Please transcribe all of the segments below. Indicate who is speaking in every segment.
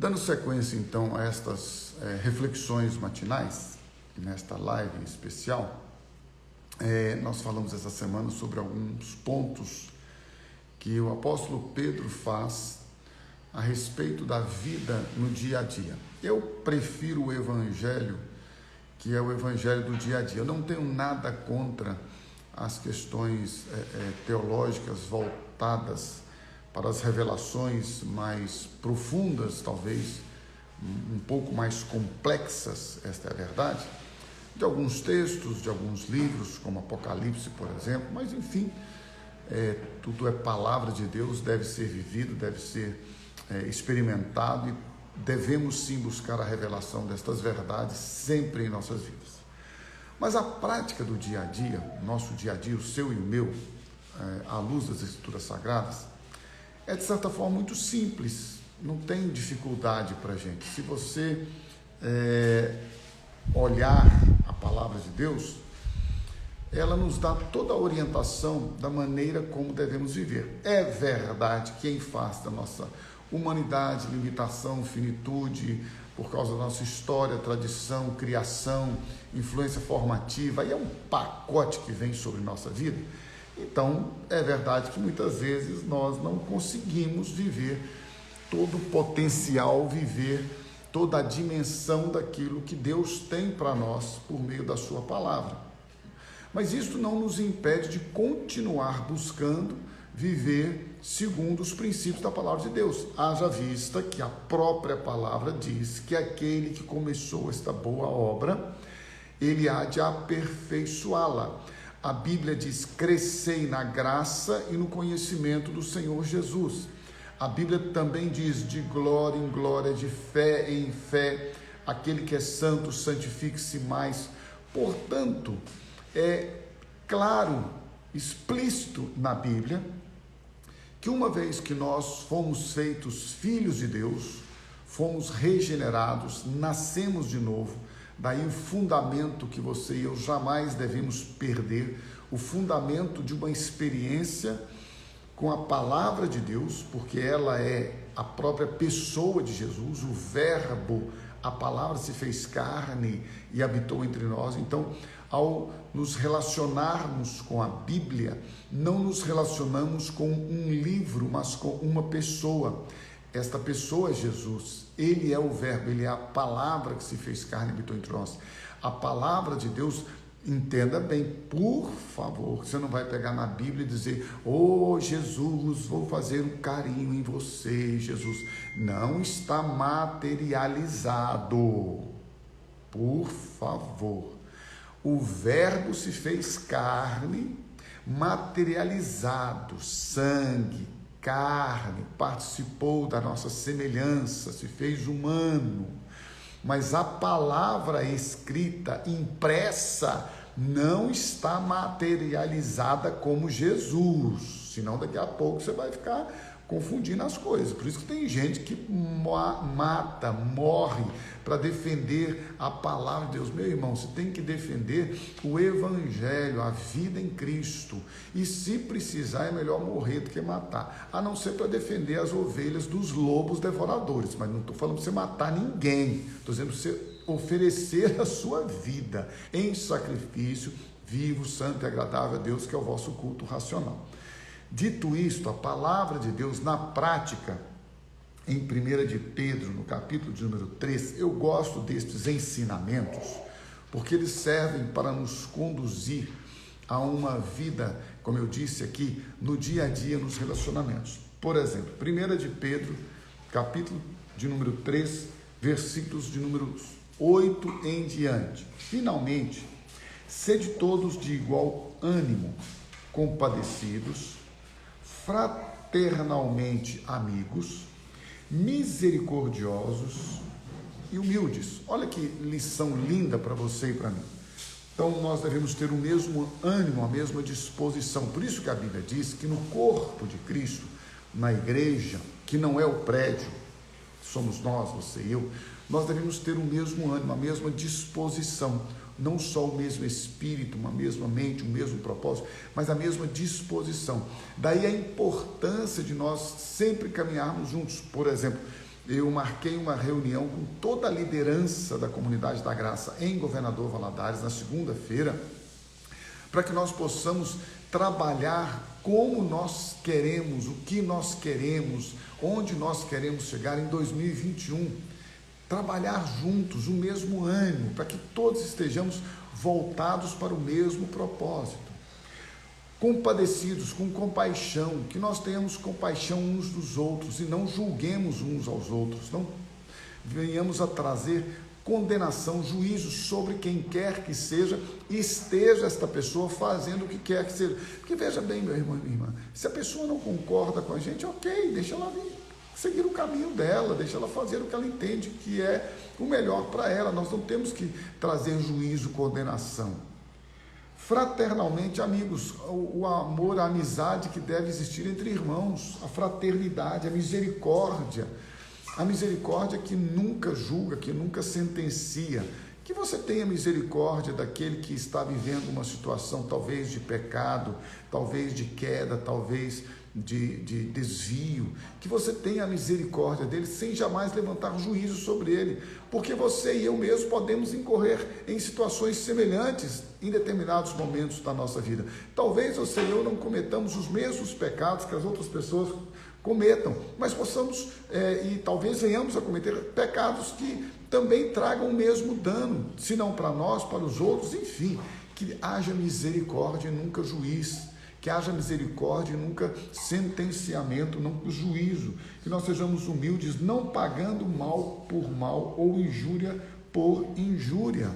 Speaker 1: Dando sequência, então, a estas reflexões matinais, nesta live especial, nós falamos essa semana sobre alguns pontos que o apóstolo Pedro faz a respeito da vida no dia a dia. Eu prefiro o evangelho, que é o evangelho do dia a dia. Eu não tenho nada contra as questões teológicas voltadas para as revelações mais profundas, talvez um pouco mais complexas, esta é a verdade, de alguns textos, de alguns livros, como Apocalipse, por exemplo, mas enfim, tudo é palavra de Deus, deve ser vivido, deve ser experimentado e devemos sim buscar a revelação destas verdades sempre em nossas vidas. Mas a prática do dia a dia, nosso dia a dia, o seu e o meu, à luz das Escrituras Sagradas, é de certa forma muito simples, não tem dificuldade para a gente. Se você olhar a palavra de Deus, ela nos dá toda a orientação da maneira como devemos viver. É verdade que em face da nossa humanidade, limitação, finitude, por causa da nossa história, tradição, criação, influência formativa, aí é um pacote que vem sobre nossa vida. Então, é verdade que muitas vezes nós não conseguimos viver todo o potencial, viver toda a dimensão daquilo que Deus tem para nós por meio da sua palavra. Mas isso não nos impede de continuar buscando viver segundo os princípios da palavra de Deus. Haja vista que a própria palavra diz que aquele que começou esta boa obra, ele há de aperfeiçoá-la. A Bíblia diz: crescei na graça e no conhecimento do Senhor Jesus. A Bíblia também diz: de glória em glória, de fé em fé, aquele que é santo, santifique-se mais. Portanto, é claro, explícito na Bíblia, que uma vez que nós fomos feitos filhos de Deus, fomos regenerados, nascemos de novo, daí o fundamento que você e eu jamais devemos perder, o fundamento de uma experiência com a palavra de Deus, porque ela é a própria pessoa de Jesus, o verbo, a palavra se fez carne e habitou entre nós. Então, ao nos relacionarmos com a Bíblia, não nos relacionamos com um livro, mas com uma pessoa. Esta pessoa é Jesus, ele é o verbo, ele é a palavra que se fez carne e habitou entre nós. A palavra de Deus, entenda bem, por favor, você não vai pegar na Bíblia e dizer: oh Jesus, vou fazer um carinho em você, Jesus. Não está materializado, por favor. O verbo se fez carne, materializado, sangue, carne, participou da nossa semelhança, se fez humano, mas a palavra escrita, impressa, não está materializada como Jesus, senão daqui a pouco você vai ficar confundindo as coisas. Por isso que tem gente que mata, morre para defender a palavra de Deus. Meu irmão, você tem que defender o evangelho, a vida em Cristo, e se precisar é melhor morrer do que matar, a não ser para defender as ovelhas dos lobos devoradores. Mas não estou falando para você matar ninguém, estou dizendo para você oferecer a sua vida em sacrifício vivo, santo e agradável a Deus, que é o vosso culto racional. Dito isto, a palavra de Deus na prática, em 1 de Pedro, no capítulo de número 3, eu gosto destes ensinamentos, porque eles servem para nos conduzir a uma vida, como eu disse aqui, no dia a dia, nos relacionamentos. Por exemplo, 1 de Pedro, capítulo de número 3, versículos de número 8 em diante. Finalmente, sede todos de igual ânimo, compadecidos, fraternalmente amigos, misericordiosos e humildes. Olha que lição linda para você e para mim. Então nós devemos ter o mesmo ânimo, a mesma disposição. Por isso que a Bíblia diz que no corpo de Cristo, na igreja, que não é o prédio, somos nós, você e eu, nós devemos ter o mesmo ânimo, a mesma disposição. Não só o mesmo espírito, uma mesma mente, o mesmo propósito, mas a mesma disposição. Daí a importância de nós sempre caminharmos juntos. Por exemplo, eu marquei uma reunião com toda a liderança da Comunidade da Graça em Governador Valadares, na segunda-feira, para que nós possamos trabalhar como nós queremos, o que nós queremos, onde nós queremos chegar em 2021. Trabalhar juntos, o mesmo ânimo, para que todos estejamos voltados para o mesmo propósito. Compadecidos, com compaixão, que nós tenhamos compaixão uns dos outros e não julguemos uns aos outros, não venhamos a trazer condenação, juízo sobre quem quer que seja, e esteja esta pessoa fazendo o que quer que seja. Porque veja bem, meu irmão e minha irmã, se a pessoa não concorda com a gente, ok, deixa ela seguir o caminho dela, deixa ela fazer o que ela entende que é o melhor para ela. Nós não temos que trazer juízo, condenação. Fraternalmente, amigos, o amor, a amizade que deve existir entre irmãos, a fraternidade, a misericórdia que nunca julga, que nunca sentencia, que você tenha misericórdia daquele que está vivendo uma situação talvez de pecado, talvez de queda, talvez de desvio, que você tenha a misericórdia dele sem jamais levantar juízo sobre ele, porque você e eu mesmo podemos incorrer em situações semelhantes em determinados momentos da nossa vida. Talvez você e eu não cometamos os mesmos pecados que as outras pessoas cometam, mas possamos e talvez venhamos a cometer pecados que também tragam o mesmo dano, se não para nós, para os outros, enfim, que haja misericórdia e nunca juiz, que haja misericórdia e nunca sentenciamento, nunca juízo, que nós sejamos humildes, não pagando mal por mal ou injúria por injúria.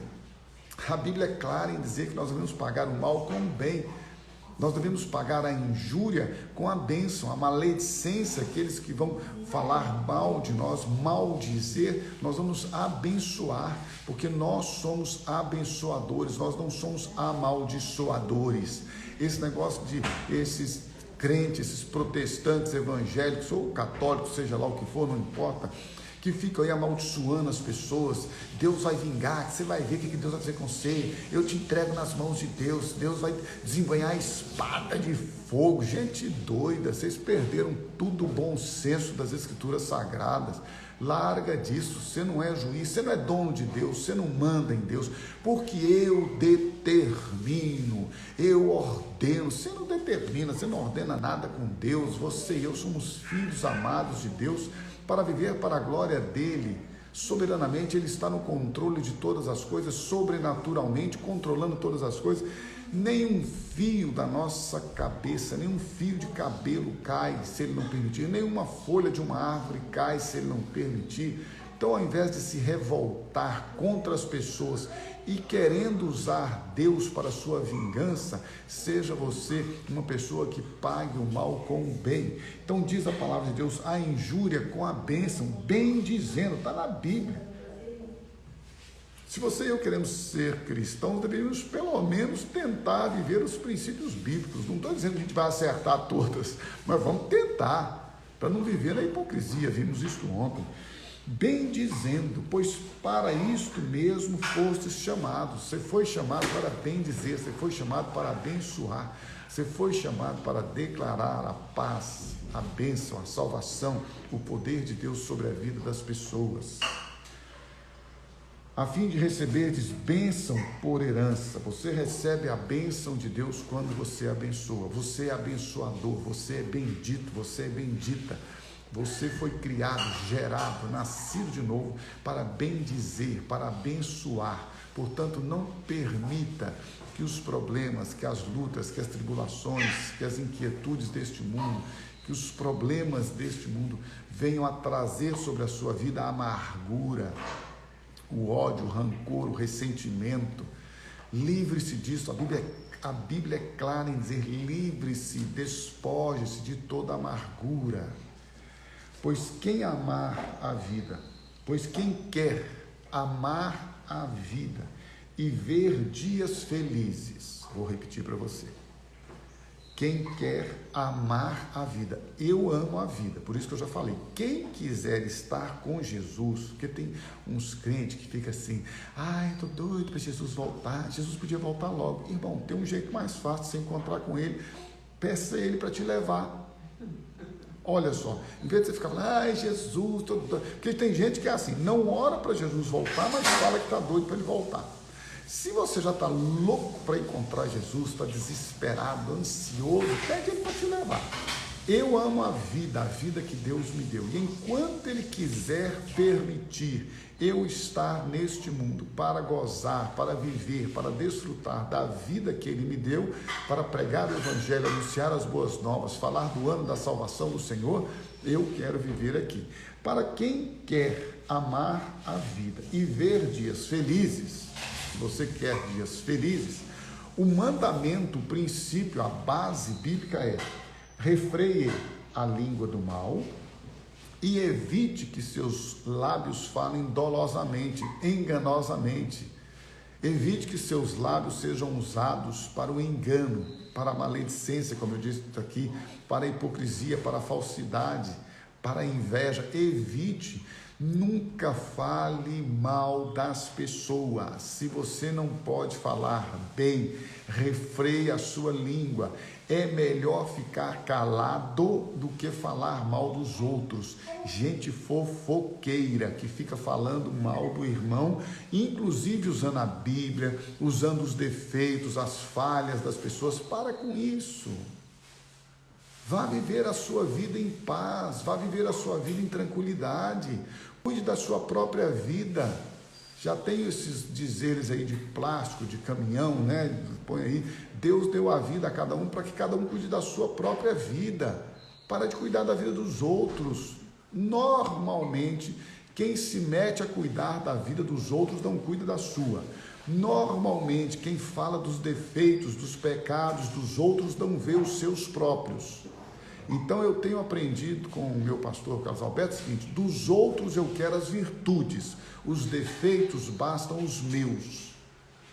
Speaker 1: A Bíblia é clara em dizer que nós devemos pagar o mal com o bem. Nós devemos pagar a injúria com a bênção, a maledicência, aqueles que vão falar mal de nós, maldizer, nós vamos abençoar, porque nós somos abençoadores, nós não somos amaldiçoadores. Esse negócio de esses crentes, esses protestantes evangélicos, ou católicos, seja lá o que for, não importa, que ficam aí amaldiçoando as pessoas, Deus vai vingar, você vai ver o que Deus vai fazer com você, eu te entrego nas mãos de Deus, Deus vai desembanhar a espada de fogo. Gente doida, vocês perderam tudo o bom senso das escrituras sagradas. Larga disso, você não é juiz, você não é dono de Deus, você não manda em Deus, porque eu determino, eu ordeno. Você não determina, você não ordena nada com Deus. Você e eu somos filhos amados de Deus, para viver para a glória dele. Soberanamente ele está no controle de todas as coisas, sobrenaturalmente controlando todas as coisas. Nenhum fio da nossa cabeça, nenhum fio de cabelo cai se ele não permitir, nenhuma folha de uma árvore cai se ele não permitir. Então, ao invés de se revoltar contra as pessoas e querendo usar Deus para a sua vingança, seja você uma pessoa que pague o mal com o bem. Então diz a palavra de Deus, a injúria com a bênção, bem dizendo, está na Bíblia. Se você e eu queremos ser cristãos, deveríamos pelo menos tentar viver os princípios bíblicos. Não estou dizendo que a gente vai acertar todas, mas vamos tentar, para não viver na hipocrisia. Vimos isso ontem. Bem dizendo, pois para isto mesmo fostes chamados. Você foi chamado para bem dizer, você foi chamado para abençoar, você foi chamado para declarar a paz, a bênção, a salvação, o poder de Deus sobre a vida das pessoas, a fim de receberdes bênção por herança. Você recebe a bênção de Deus quando você abençoa. Você é abençoador, você é bendito, você é bendita. Você foi criado, gerado, nascido de novo para bendizer, para abençoar. Portanto, não permita que os problemas, que as lutas, que as tribulações, que as inquietudes deste mundo, que os problemas deste mundo venham a trazer sobre a sua vida a amargura, o ódio, o rancor, o ressentimento. Livre-se disso. A Bíblia é clara em dizer: livre-se, despoje-se de toda amargura. Pois quem quer amar a vida e ver dias felizes, vou repetir para você, quem quer amar a vida, eu amo a vida, por isso que eu já falei, quem quiser estar com Jesus, porque tem uns crentes que ficam assim, estou doido para Jesus voltar, Jesus podia voltar logo. Irmão, tem um jeito mais fácil de você encontrar com ele, peça ele para te levar. Olha só, em vez de você ficar falando, ai Jesus, porque tem gente que é assim, não ora para Jesus voltar, mas fala que está doido para ele voltar. Se você já está louco para encontrar Jesus, está desesperado, ansioso, pede ele para te levar. Eu amo a vida que Deus me deu, e enquanto Ele quiser permitir eu estar neste mundo para gozar, para viver, para desfrutar da vida que Ele me deu, para pregar o Evangelho, anunciar as boas novas, falar do ano da salvação do Senhor, eu quero viver aqui. Para quem quer amar a vida e ver dias felizes, se você quer dias felizes, o mandamento, o princípio, a base bíblica é: refreie a língua do mal e evite que seus lábios falem dolosamente, enganosamente. Evite que seus lábios sejam usados para o engano, para a maledicência, como eu disse aqui, para a hipocrisia, para a falsidade, para a inveja. Evite. Nunca fale mal das pessoas. Se você não pode falar bem, refreie a sua língua. É melhor ficar calado do que falar mal dos outros. Gente fofoqueira que fica falando mal do irmão, inclusive usando a Bíblia, usando os defeitos, as falhas das pessoas. Para com isso. Vá viver a sua vida em paz, vá viver a sua vida em tranquilidade, cuide da sua própria vida. Já tem esses dizeres aí de plástico, de caminhão, né? Põe aí, Deus deu a vida a cada um para que cada um cuide da sua própria vida. Para de cuidar da vida dos outros. Normalmente, quem se mete a cuidar da vida dos outros não cuida da sua. Normalmente, quem fala dos defeitos, dos pecados dos outros não vê os seus próprios. Então eu tenho aprendido com o meu pastor Carlos Alberto o seguinte: dos outros eu quero as virtudes, os defeitos bastam os meus.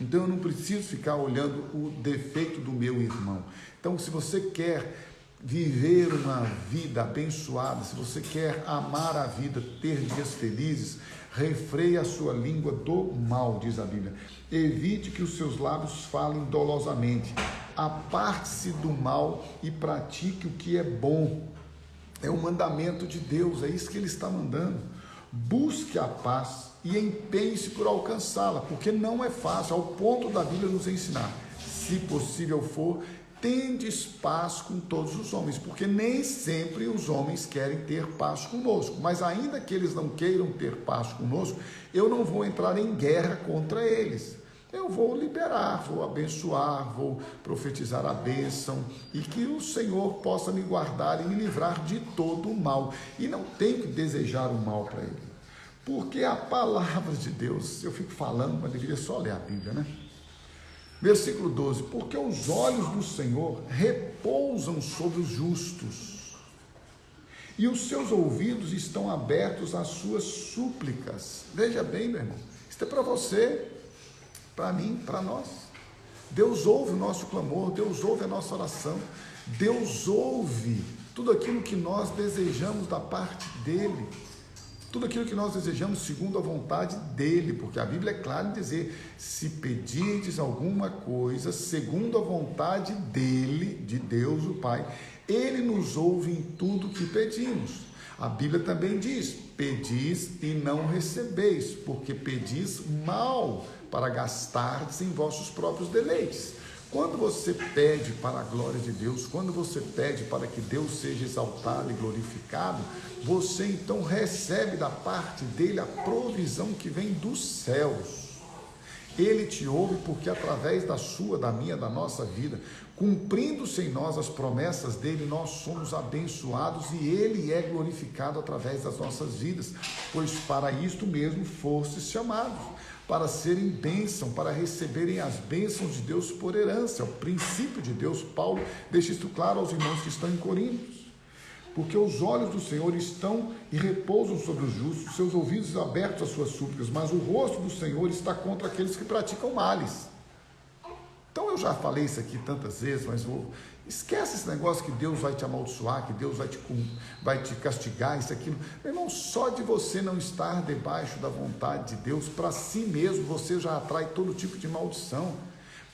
Speaker 1: Então eu não preciso ficar olhando o defeito do meu irmão. Então, se você quer viver uma vida abençoada, se você quer amar a vida, ter dias felizes, refreie a sua língua do mal, diz a Bíblia. Evite que os seus lábios falem dolosamente. Aparte-se do mal e pratique o que é bom. É o mandamento de Deus, é isso que Ele está mandando. Busque a paz e empenhe-se por alcançá-la, porque não é fácil, ao ponto da Bíblia nos ensinar. Se possível for, tendes paz com todos os homens, porque nem sempre os homens querem ter paz conosco, mas ainda que eles não queiram ter paz conosco, eu não vou entrar em guerra contra eles. Eu vou liberar, vou abençoar, vou profetizar a bênção, e que o Senhor possa me guardar e me livrar de todo o mal. E não tenho que desejar o mal para ele, porque a palavra de Deus, eu fico falando, mas deveria só ler a Bíblia, né? Versículo 12: porque os olhos do Senhor repousam sobre os justos, e os seus ouvidos estão abertos às suas súplicas. Veja bem, meu irmão, isso é para você, para mim, para nós. Deus ouve o nosso clamor, Deus ouve a nossa oração, Deus ouve tudo aquilo que nós desejamos da parte dEle, tudo aquilo que nós desejamos segundo a vontade dEle, porque a Bíblia é clara em dizer: se pedirdes alguma coisa segundo a vontade dEle, de Deus o Pai, Ele nos ouve em tudo que pedimos. A Bíblia também diz: pedis e não recebeis, porque pedis mal, para gastardes em vossos próprios deleites. Quando você pede para a glória de Deus, quando você pede para que Deus seja exaltado e glorificado, você então recebe da parte dele a provisão que vem dos céus. Ele te ouve porque através da sua, da minha, da nossa vida, cumprindo-se em nós as promessas dele, nós somos abençoados e ele é glorificado através das nossas vidas, pois para isto mesmo fostes chamados, para serem bênção, para receberem as bênçãos de Deus por herança. É o princípio de Deus. Paulo deixa isso claro aos irmãos que estão em Coríntios. Porque os olhos do Senhor estão e repousam sobre os justos, seus ouvidos abertos às suas súplicas, mas o rosto do Senhor está contra aqueles que praticam males. Então eu já falei isso aqui tantas vezes, mas esquece esse negócio que Deus vai te amaldiçoar, que Deus vai te castigar, isso, aquilo. Meu irmão, só de você não estar debaixo da vontade de Deus, para si mesmo você já atrai todo tipo de maldição.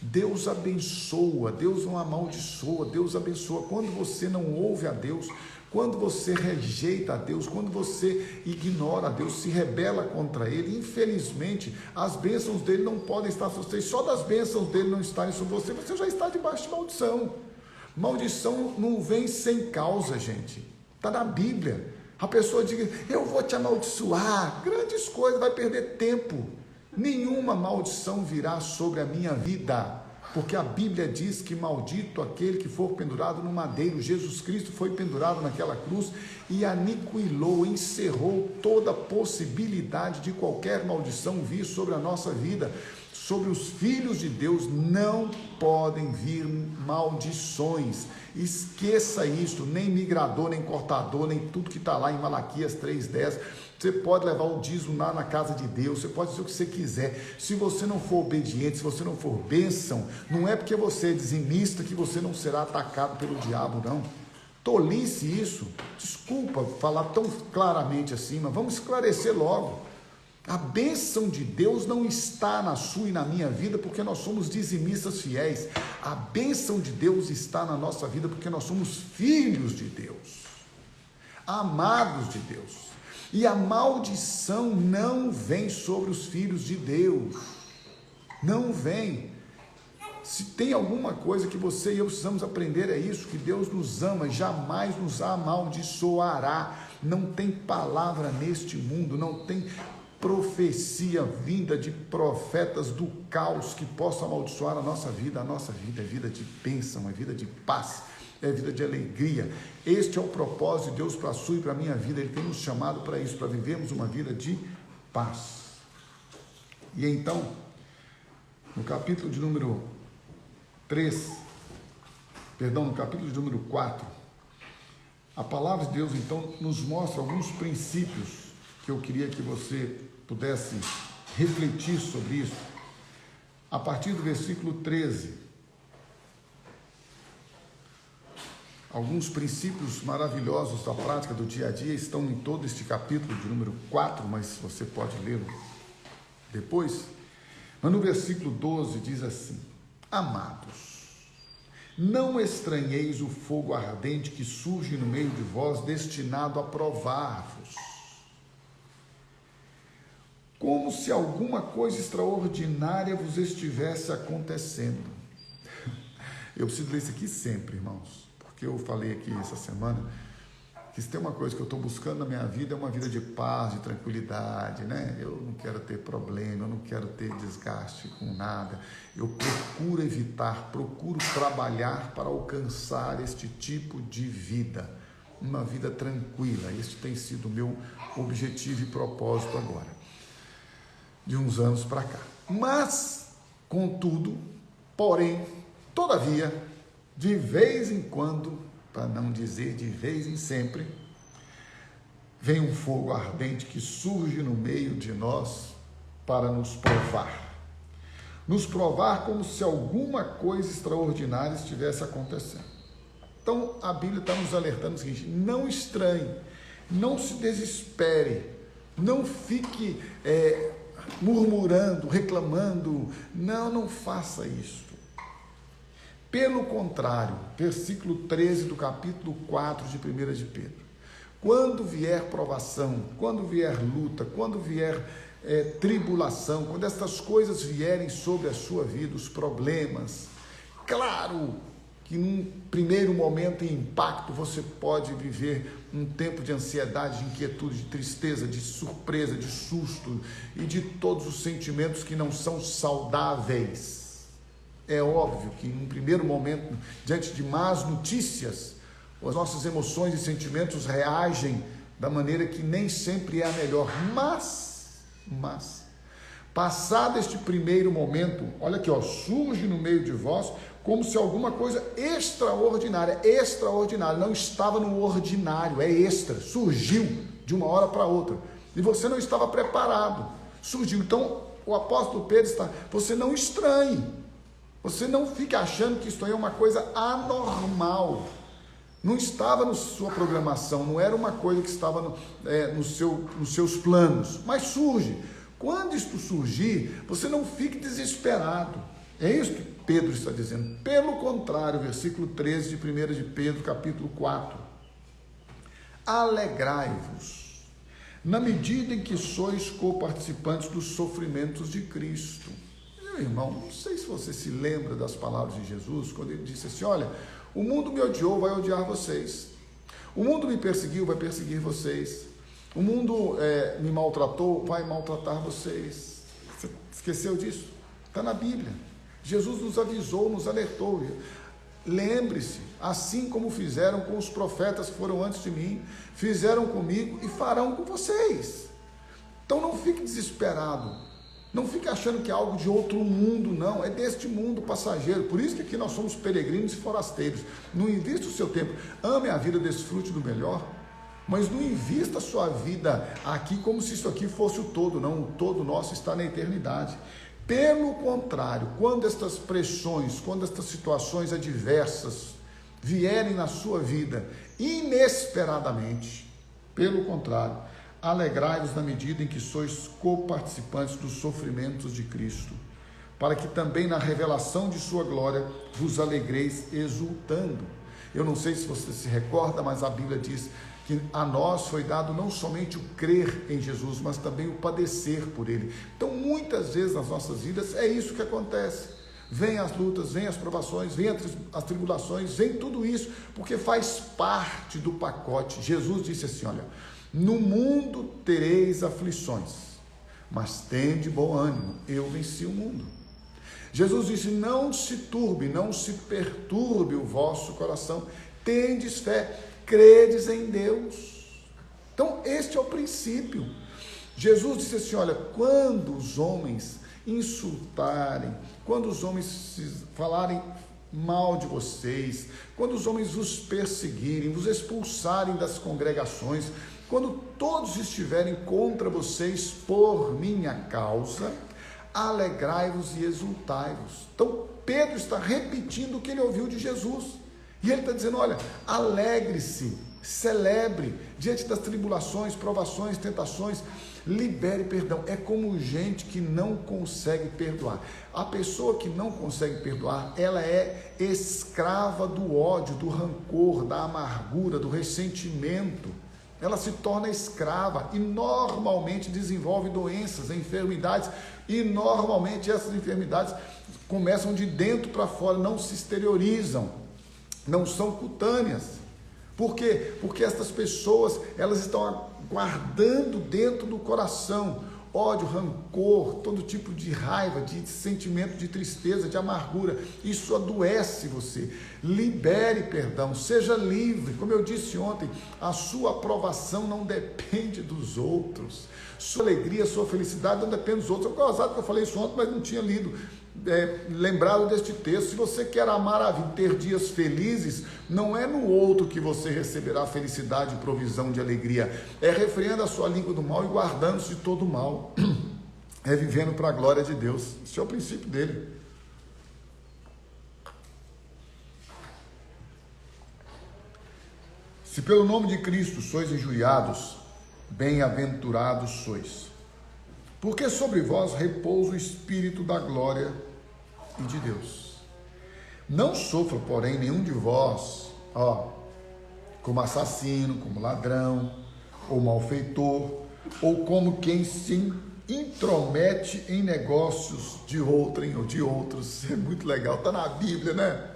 Speaker 1: Deus abençoa, Deus não amaldiçoa, Deus abençoa. Quando você não ouve a Deus, Quando você rejeita a Deus, quando você ignora a Deus, se rebela contra Ele, infelizmente, as bênçãos dele não podem estar sobre você. Só das bênçãos dele não estarem sobre você, você já está debaixo de maldição. Maldição não vem sem causa, gente. Está na Bíblia. A pessoa diz, eu vou te amaldiçoar. Grandes coisas, vai perder tempo. Nenhuma maldição virá sobre a minha vida. Porque a Bíblia diz que maldito aquele que for pendurado no madeiro. Jesus Cristo foi pendurado naquela cruz e aniquilou, encerrou toda possibilidade de qualquer maldição vir sobre a nossa vida. Sobre os filhos de Deus não podem vir maldições. Esqueça isso, nem migrador, nem cortador, nem tudo que está lá em Malaquias 3,10. Você pode levar o dízimo lá na casa de Deus, você pode dizer o que você quiser. Se você não for obediente, se você não for bênção, não é porque você é dizimista que você não será atacado pelo diabo, não. Tolice isso. Desculpa falar tão claramente assim, mas vamos esclarecer logo. A bênção de Deus não está na sua e na minha vida porque nós somos dizimistas fiéis. A bênção de Deus está na nossa vida porque nós somos filhos de Deus, amados de Deus. E a maldição não vem sobre os filhos de Deus. Não vem. Se tem alguma coisa que você e eu precisamos aprender, é isso, que Deus nos ama, jamais nos amaldiçoará. Não tem palavra neste mundo, não tem profecia vinda de profetas do caos que possa amaldiçoar a nossa vida. A nossa vida é vida de bênção, é vida de paz, é vida de alegria. Este é o propósito de Deus para a sua e para a minha vida. Ele tem nos chamado para isso, para vivermos uma vida de paz. E então, no capítulo de número 4, a palavra de Deus então nos mostra alguns princípios que eu queria que você pudesse refletir sobre isso. A partir do versículo 13, alguns princípios maravilhosos da prática do dia a dia estão em todo este capítulo de número 4, mas você pode lê-lo depois. Mas no versículo 12 diz assim: amados, não estranheis o fogo ardente que surge no meio de vós, destinado a provar-vos, como se alguma coisa extraordinária vos estivesse acontecendo. Eu preciso ler isso aqui sempre, irmãos, porque eu falei aqui essa semana que se tem uma coisa que eu estou buscando na minha vida é uma vida de paz, de tranquilidade, né? Eu não quero ter problema, eu não quero ter desgaste com nada. Eu procuro evitar, procuro trabalhar para alcançar este tipo de vida, uma vida tranquila. Este tem sido o meu objetivo e propósito agora, de uns anos para cá. Mas, contudo, porém, todavia, de vez em quando, para não dizer de vez em sempre, vem um fogo ardente que surge no meio de nós para nos provar como se alguma coisa extraordinária estivesse acontecendo. Então, a Bíblia está nos alertando o seguinte: não estranhe, não se desespere, não fique murmurando, reclamando, não faça isso. Pelo contrário, versículo 13 do capítulo 4 de 1 de Pedro: quando vier provação, quando vier luta, quando vier tribulação, quando estas coisas vierem sobre a sua vida, os problemas, claro que num primeiro momento em impacto você pode viver um tempo de ansiedade, de inquietude, de tristeza, de surpresa, de susto e de todos os sentimentos que não são saudáveis. É óbvio que num primeiro momento, diante de más notícias, as nossas emoções e sentimentos reagem da maneira que nem sempre é a melhor, mas passado este primeiro momento, olha aqui, surge no meio de vós como se alguma coisa extraordinária, não estava no ordinário, é extra, surgiu de uma hora para outra, e você não estava preparado, surgiu. Então o apóstolo Pedro está: você não estranhe, você não fique achando que isso aí é uma coisa anormal, não estava na sua programação, não era uma coisa que estava nos seus planos, mas surge. Quando isto surgir, você não fique desesperado. É isso que Pedro está dizendo. Pelo contrário, versículo 13 de 1 de Pedro, capítulo 4. alegrai-vos, na medida em que sois coparticipantes dos sofrimentos de Cristo. Meu irmão, não sei se você se lembra das palavras de Jesus, quando ele disse assim, olha, o mundo me odiou, vai odiar vocês. O mundo me perseguiu, vai perseguir vocês. O mundo me maltratou, vai maltratar vocês. Você esqueceu disso? Está na Bíblia. Jesus nos avisou, nos alertou. Lembre-se, assim como fizeram com os profetas que foram antes de mim, fizeram comigo e farão com vocês. Então não fique desesperado. Não fique achando que é algo de outro mundo, não. É deste mundo passageiro. Por isso que aqui nós somos peregrinos e forasteiros. Não invista o seu tempo. Ame a vida, desfrute do melhor. Mas não invista a sua vida aqui como se isso aqui fosse o todo. Não, o todo nosso está na eternidade. Pelo contrário, quando estas pressões, quando estas situações adversas vierem na sua vida inesperadamente, pelo contrário, alegrai-vos na medida em que sois coparticipantes dos sofrimentos de Cristo, para que também na revelação de sua glória vos alegreis exultando. Eu não sei se você se recorda, mas a Bíblia diz que a nós foi dado não somente o crer em Jesus, mas também o padecer por Ele. Então, muitas vezes nas nossas vidas é isso que acontece. Vem as lutas, vem as provações, vem as tribulações, vem tudo isso, porque faz parte do pacote. Jesus disse assim, olha, no mundo tereis aflições, mas tende bom ânimo, eu venci o mundo. Jesus disse, não se turbe, não se perturbe o vosso coração, tendes fé, credes em Deus. Então este é o princípio. Jesus disse assim, olha, quando os homens insultarem, quando os homens falarem mal de vocês, quando os homens vos perseguirem, vos expulsarem das congregações, quando todos estiverem contra vocês por minha causa, alegrai-vos e exultai-vos. Então Pedro está repetindo o que ele ouviu de Jesus, e ele está dizendo, olha, alegre-se, celebre, diante das tribulações, provações, tentações, libere perdão. É como gente que não consegue perdoar. A pessoa que não consegue perdoar, ela é escrava do ódio, do rancor, da amargura, do ressentimento. Ela se torna escrava e normalmente desenvolve doenças, enfermidades, e normalmente essas enfermidades começam de dentro para fora, não se exteriorizam, não são cutâneas. Por quê? Porque essas pessoas, elas estão guardando dentro do coração ódio, rancor, todo tipo de raiva, de sentimento de tristeza, de amargura. Isso adoece você. Libere perdão, seja livre. Como eu disse ontem, a sua aprovação não depende dos outros. Sua alegria, sua felicidade não depende dos outros. Eu gozado que eu falei isso ontem, mas não tinha lembrado deste texto. Se você quer amar a vida, ter dias felizes, não é no outro que você receberá felicidade, provisão de alegria, é refreando a sua língua do mal e guardando-se de todo o mal, é vivendo para a glória de Deus. Esse é o princípio dele. Se pelo nome de Cristo sois injuriados, bem-aventurados sois, porque sobre vós repousa o Espírito da glória e de Deus. Não sofra, porém, nenhum de vós, como assassino, como ladrão, ou malfeitor, ou como quem se intromete em negócios de outrem ou de outros. É muito legal, está na Bíblia, né?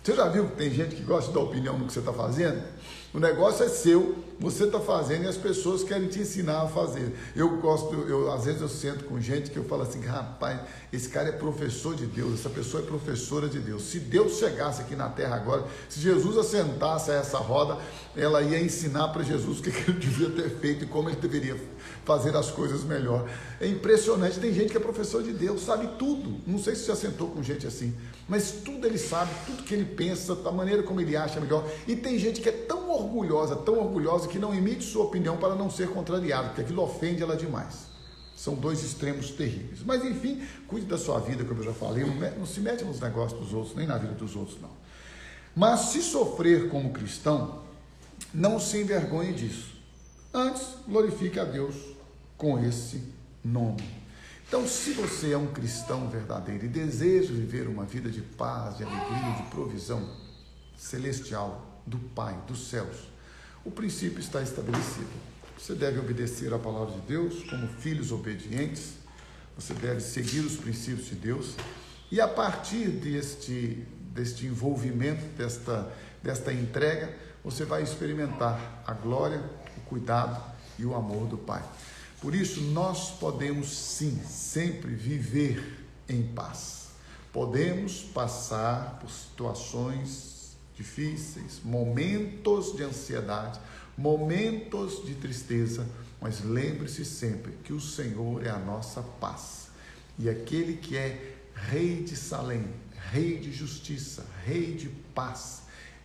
Speaker 1: Você já viu que tem gente que gosta de dar opinião no que você está fazendo? O negócio é seu, você está fazendo e as pessoas querem te ensinar a fazer. Às vezes eu sento com gente que eu falo assim, rapaz, esse cara é professor de Deus, essa pessoa é professora de Deus. Se Deus chegasse aqui na terra agora, se Jesus assentasse a essa roda, ela ia ensinar para Jesus o que ele devia ter feito e como ele deveria fazer as coisas melhor. É impressionante, tem gente que é professor de Deus, sabe tudo. Não sei se você já sentou com gente assim, mas tudo ele sabe, tudo que ele pensa, da maneira como ele acha melhor. E tem gente que é tão orgulhosa, que não emite sua opinião para não ser contrariada, porque aquilo ofende ela demais. São dois extremos terríveis. Mas enfim, cuide da sua vida, como eu já falei, não se mete nos negócios dos outros, nem na vida dos outros, não. Mas se sofrer como cristão, não se envergonhe disso. Antes, glorifique a Deus com esse nome. Então, se você é um cristão verdadeiro e deseja viver uma vida de paz, de alegria, de provisão celestial do Pai, dos céus, o princípio está estabelecido. Você deve obedecer à palavra de Deus como filhos obedientes, você deve seguir os princípios de Deus, e a partir deste envolvimento, desta entrega, você vai experimentar a glória, o cuidado e o amor do Pai. Por isso, nós podemos sim, sempre viver em paz. Podemos passar por situações difíceis, momentos de ansiedade, momentos de tristeza, mas lembre-se sempre que o Senhor é a nossa paz. E aquele que é Rei de Salém, Rei de justiça, Rei de paz,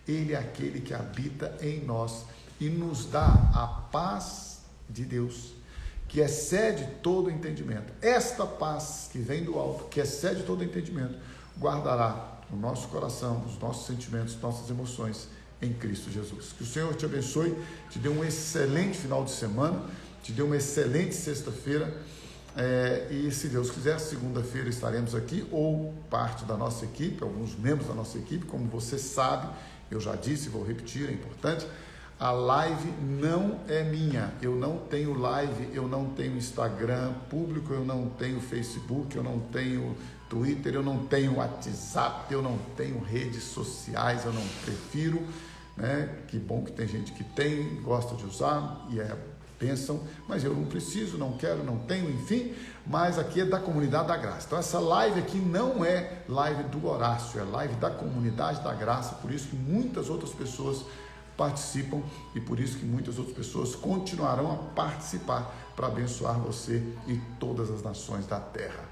Speaker 1: Ele é aquele que habita em nós e nos dá a paz de Deus, que excede todo entendimento. Esta paz que vem do alto, que excede todo entendimento, guardará o nosso coração, os nossos sentimentos, nossas emoções em Cristo Jesus. Que o Senhor te abençoe, te dê um excelente final de semana, te dê uma excelente sexta-feira, e se Deus quiser, segunda-feira estaremos aqui, ou parte da nossa equipe, alguns membros da nossa equipe. Como você sabe, eu já disse, vou repetir, é importante, a live não é minha, eu não tenho live, eu não tenho Instagram público, eu não tenho Facebook, eu não tenho Twitter, eu não tenho WhatsApp, eu não tenho redes sociais, eu não prefiro, né? Que bom que tem gente que tem, gosta de usar e pensam, mas eu não preciso, não quero, não tenho, enfim, mas aqui é da comunidade da graça. Então essa live aqui não é live do Horácio, é live da comunidade da graça, por isso que muitas outras pessoas participam e por isso que muitas outras pessoas continuarão a participar para abençoar você e todas as nações da terra.